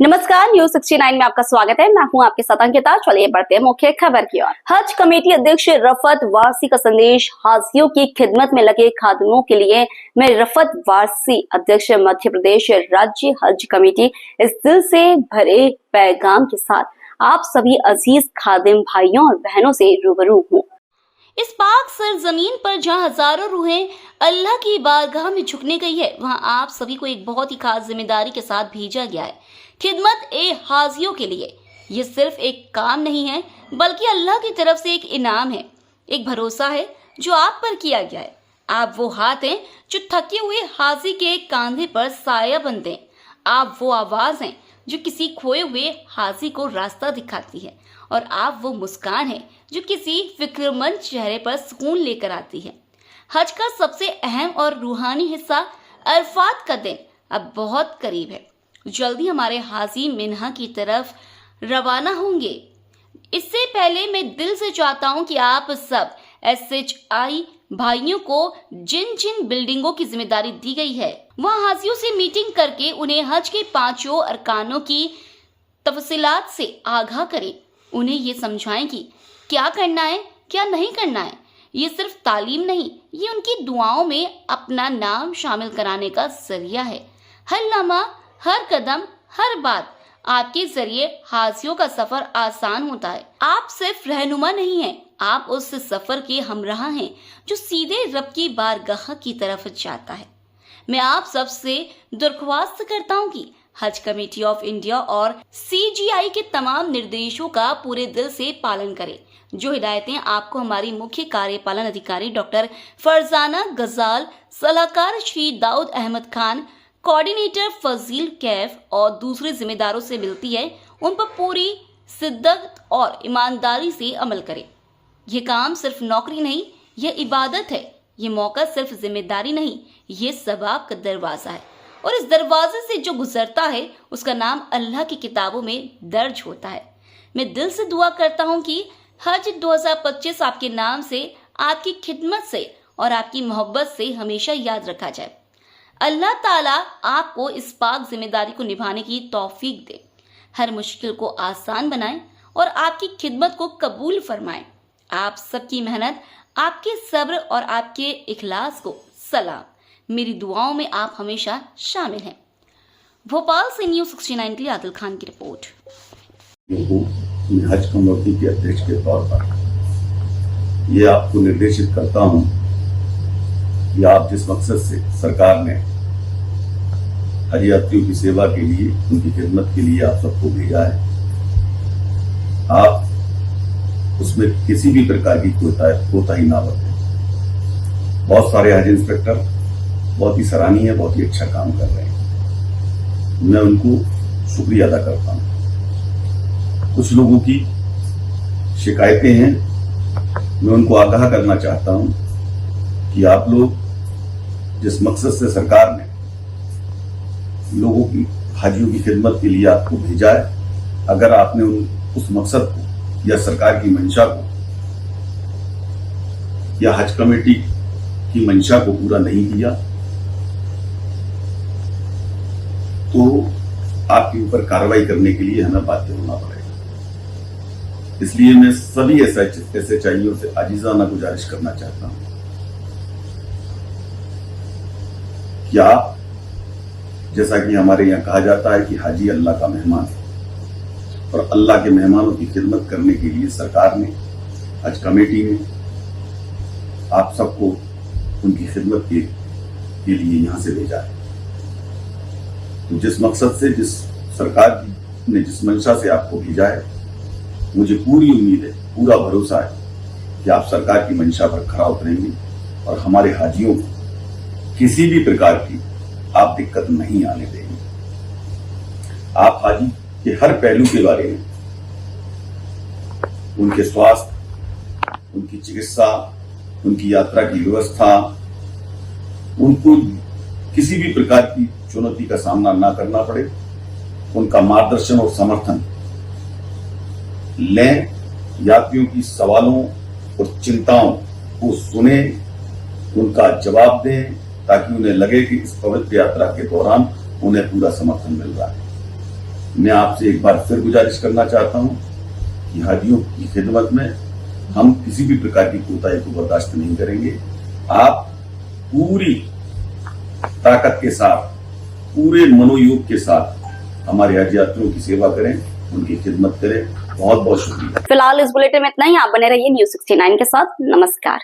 नमस्कार, न्यूज 69 में आपका स्वागत है। मैं हूं आपके साथ अंकिता। चलिए बढ़ते हैं मुख्य खबर की ओर। हज कमेटी अध्यक्ष रफत वारसी का संदेश, हाजियों की खिदमत में लगे खादिमों के लिए। मैं रफत वारसी, अध्यक्ष मध्य प्रदेश राज्य हज कमेटी, इस दिल से भरे पैगाम के साथ आप सभी अजीज खादिम भाइयों और बहनों से रूबरू हूँ। इस पाक सरजमीन पर जहां हजारों रूहें अल्लाह की बारगाह में झुकने गई है, वहां आप सभी को एक बहुत ही खास जिम्मेदारी के साथ भेजा गया है। खिदमत ए हाजियों के लिए ये सिर्फ एक काम नहीं है, बल्कि अल्लाह की तरफ से एक इनाम है, एक भरोसा है जो आप पर किया गया है। आप वो हाथ हैं जो थके हुए हाजी के कंधे पर साया बनते हैं। आप वो आवाज हैं जो किसी खोए हुए हाजी को रास्ता दिखाती है, और आप वो मुस्कान है जो किसी फिक्रमंद चेहरे पर सुकून लेकर आती है। हज का सबसे अहम और रूहानी हिस्सा अरफात का दिन अब बहुत करीब है। जल्दी हमारे हाजी मिन्हा की तरफ रवाना होंगे। इससे पहले मैं दिल से चाहता हूं कि आप सब SHI भाइयों को जिन जिन बिल्डिंगों की जिम्मेदारी दी गई है, वहां हाजियों से मीटिंग करके उन्हें हज के 5 अरकानों की तफसीलात से आगाह करें। उन्हें ये समझाएं कि क्या करना है, क्या नहीं करना है। ये सिर्फ तालीम नहीं, ये उनकी दुआओं में अपना नाम शामिल कराने का जरिया है। हर लम्हा, हर कदम, हर बात आपके जरिए हाजियों का सफर आसान होता है। आप सिर्फ रहनुमा नहीं हैं, आप उस सफर के हमराह हैं जो सीधे रब की बारगाह की तरफ जाता है। मैं आप सबसे दरख्वास्त करता हूं कि हज कमेटी ऑफ इंडिया और CGI के तमाम निर्देशों का पूरे दिल से पालन करें। जो हिदायतें आपको हमारी मुख्य कार्यपालन अधिकारी डॉक्टर फरजाना गजाल, सलाहकार श्री दाऊद अहमद खान, कोऑर्डिनेटर फजील कैफ और दूसरे जिम्मेदारों से मिलती है, उन पर पूरी शिद्दत और ईमानदारी से अमल करें। यह काम सिर्फ नौकरी नहीं, यह इबादत है। ये मौका सिर्फ जिम्मेदारी नहीं, ये सवाब का दरवाजा है, और इस दरवाजे से जो गुजरता है उसका नाम अल्लाह की किताबों में दर्ज होता है। मैं दिल से दुआ करता हूँ कि हज 2025 आपके नाम से, आपकी खिदमत से और आपकी मोहब्बत से हमेशा याद रखा जाए। अल्लाह ताला आपको इस पाक जिम्मेदारी को निभाने की तौफीक दे, हर मुश्किल को आसान बनाए और आपकी खिदमत को कबूल फरमाए। आप सबकी मेहनत, आपके सब्र और आपके इखलास को सलाम। मेरी दुआओं में आप हमेशा शामिल हैं। भोपाल से न्यूज 69 के लिए आदिल खान की रिपोर्ट। हज कमेटी के अध्यक्ष के तौर पर ये आपको निर्देशित करता हूं कि आप जिस मकसद से सरकार ने हज यात्रियों की सेवा के लिए, उनकी खिदमत के लिए आप सबको भेजा है, आप उसमें किसी भी प्रकार की कोताही ना बरतें। बहुत सारे हज इंस्पेक्टर बहुत ही सराहनीय, बहुत ही अच्छा काम कर रहे हैं। मैं उनको शुक्रिया अदा करता हूं। कुछ लोगों की शिकायतें हैं, मैं उनको आगाह करना चाहता हूं कि आप लोग जिस मकसद से सरकार ने लोगों की, हाजियों की खिदमत के लिए आपको भेजा है, अगर आपने उस मकसद को या सरकार की मंशा को या हज कमेटी की मंशा को पूरा नहीं किया, तो आपके ऊपर कार्रवाई करने के लिए हमें बाध्य होना पड़ेगा। इसलिए मैं सभी SHIओं से आजीजाना गुजारिश करना चाहता हूं कि आप, जैसा कि हमारे यहाँ कहा जाता है कि हाजी अल्लाह का मेहमान है, और अल्लाह के मेहमानों की खिदमत करने के लिए सरकार ने, हज कमेटी ने आप सबको उनकी खिदमत के लिए यहाँ से भेजा है। तो जिस मकसद से, जिस सरकार ने जिस मंशा से आपको भेजा है, मुझे पूरी उम्मीद है, पूरा भरोसा है कि आप सरकार की मंशा पर खरा उतरेंगे और हमारे हाजियों को किसी भी प्रकार की आप दिक्कत नहीं आने देंगे। आप हाजी के हर पहलू के बारे में, उनके स्वास्थ्य, उनकी चिकित्सा, उनकी यात्रा की व्यवस्था, उनको किसी भी प्रकार की चुनौती का सामना ना करना पड़े, उनका मार्गदर्शन और समर्थन लें। यात्रियों की सवालों और चिंताओं को सुने, उनका जवाब दें, ताकि उन्हें लगे कि इस पवित्र यात्रा के दौरान उन्हें पूरा समर्थन मिल रहा है। मैं आपसे एक बार फिर गुजारिश करना चाहता हूं कि हाजियों की खिदमत में हम किसी भी प्रकार की कोताही को बर्दाश्त नहीं करेंगे। आप पूरी ताकत के साथ, पूरे मनोयोग के साथ हमारे हज यात्रियों की सेवा करें, उनकी खिदमत करें। बहुत बहुत शुक्रिया। फिलहाल इस बुलेटिन में इतना ही। आप बने रहिए News 69 के साथ। नमस्कार।